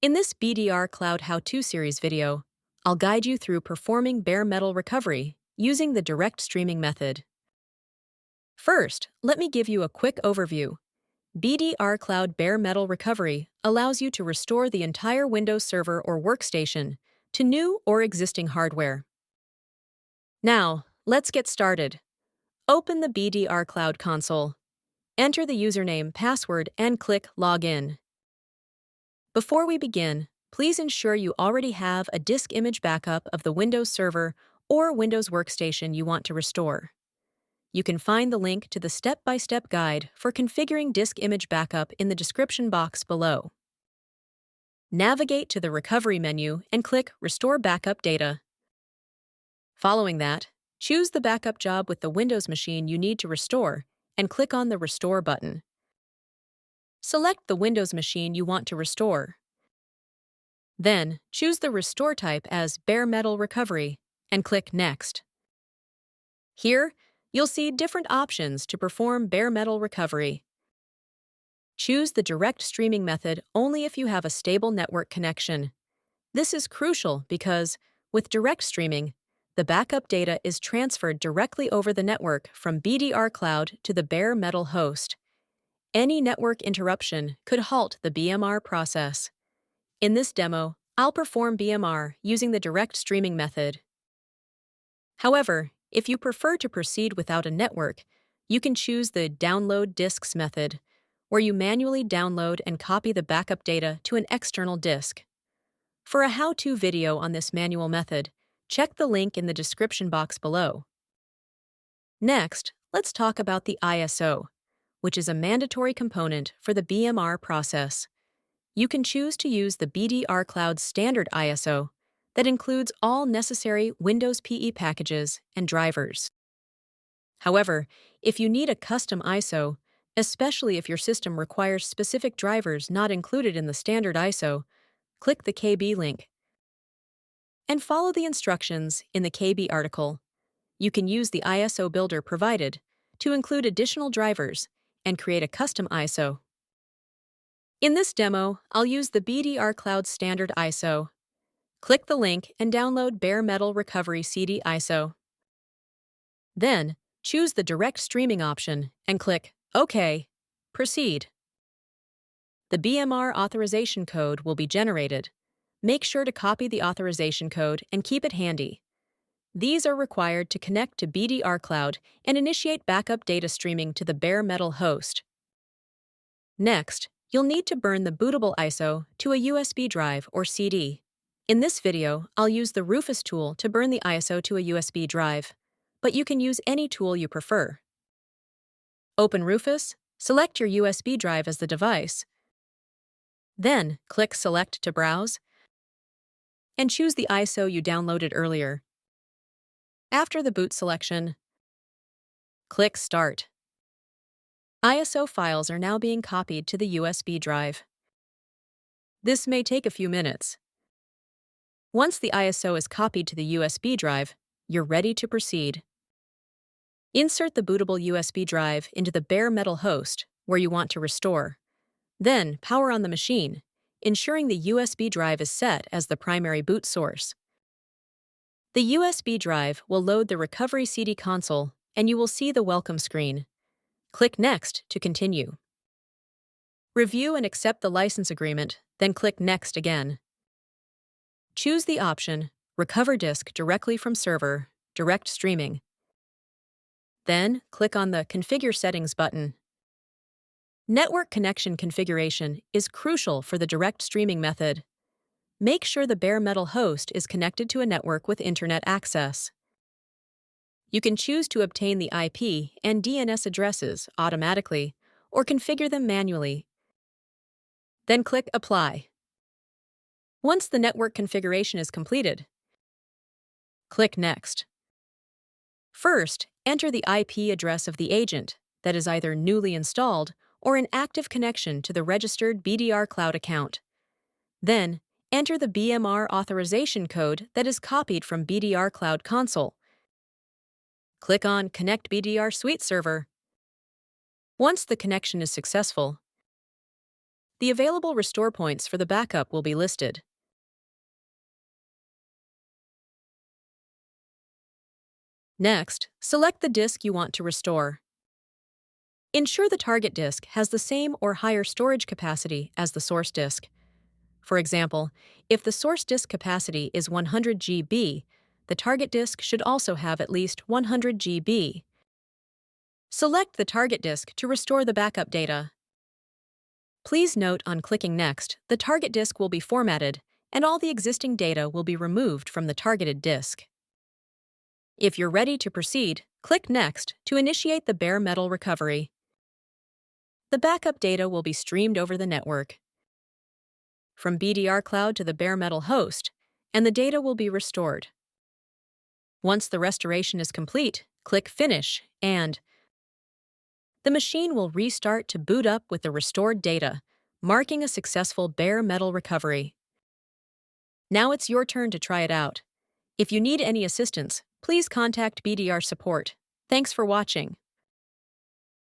In this BDRCloud How-to series video, I'll guide you through performing bare metal recovery using the direct streaming method. First, let me give you a quick overview. BDRCloud Bare-Metal Recovery allows you to restore the entire Windows server or workstation to new or existing hardware. Now, let's get started. Open the BDRCloud console. Enter the username, password, and click Login. Before we begin, please ensure you already have a disk image backup of the Windows server or Windows workstation you want to restore. You can find the link to the step-by-step guide for configuring disk image backup in the description box below. Navigate to the Recovery menu and click Restore Backup Data. Following that, choose the backup job with the Windows machine you need to restore and click on the Restore button. Select the Windows machine you want to restore. Then, choose the restore type as Bare Metal Recovery and click Next. Here, you'll see different options to perform bare metal recovery. Choose the direct streaming method only if you have a stable network connection. This is crucial because, with direct streaming, the backup data is transferred directly over the network from BDRCloud to the bare metal host. Any network interruption could halt the BMR process. In this demo, I'll perform BMR using the direct streaming method. However, if you prefer to proceed without a network, you can choose the Download Disks method, where you manually download and copy the backup data to an external disk. For a how-to video on this manual method, check the link in the description box below. Next, let's talk about the ISO, which is a mandatory component for the BMR process. You can choose to use the BDRCloud standard ISO that includes all necessary Windows PE packages and drivers. However, if you need a custom ISO, especially if your system requires specific drivers not included in the standard ISO, click the KB link and follow the instructions in the KB article. You can use the ISO builder provided to include additional drivers and create a custom ISO. In this demo, I'll use the BDRCloud standard ISO. Click the link and download Bare Metal Recovery CD ISO. Then, choose the direct streaming option and click OK. Proceed. The BMR authorization code will be generated. Make sure to copy the authorization code and keep it handy. These are required to connect to BDRCloud and initiate backup data streaming to the bare metal host. Next, you'll need to burn the bootable ISO to a USB drive or CD. In this video, I'll use the Rufus tool to burn the ISO to a USB drive, but you can use any tool you prefer. Open Rufus, select your USB drive as the device, then click Select to browse, and choose the ISO you downloaded earlier. After the boot selection, click Start. ISO files are now being copied to the USB drive. This may take a few minutes. Once the ISO is copied to the USB drive, you're ready to proceed. Insert the bootable USB drive into the bare metal host where you want to restore. Then, power on the machine, ensuring the USB drive is set as the primary boot source. The USB drive will load the Recovery CD console, and you will see the welcome screen. Click Next to continue. Review and accept the license agreement, then click Next again. Choose the option Recover Disk Directly from Server, Direct Streaming. Then, click on the Configure Settings button. Network connection configuration is crucial for the direct streaming method. Make sure the bare metal host is connected to a network with internet access. You can choose to obtain the IP and DNS addresses automatically or configure them manually. Then click Apply. Once the network configuration is completed, click Next. First, enter the IP address of the agent that is either newly installed or an active connection to the registered BDRCloud account. Then, enter the BMR authorization code that is copied from BDRCloud console. Click on Connect BDR Suite Server. Once the connection is successful, the available restore points for the backup will be listed. Next, select the disk you want to restore. Ensure the target disk has the same or higher storage capacity as the source disk. For example, if the source disk capacity is 100 GB, the target disk should also have at least 100 GB. Select the target disk to restore the backup data. Please note on clicking Next, the target disk will be formatted and all the existing data will be removed from the targeted disk. If you're ready to proceed, click Next to initiate the bare metal recovery. The backup data will be streamed over the network from BDRCloud to the bare metal host, and the data will be restored. Once the restoration is complete, click Finish, and the machine will restart to boot up with the restored data, marking a successful bare metal recovery. Now it's your turn to try it out. If you need any assistance, please contact BDR support. Thanks for watching.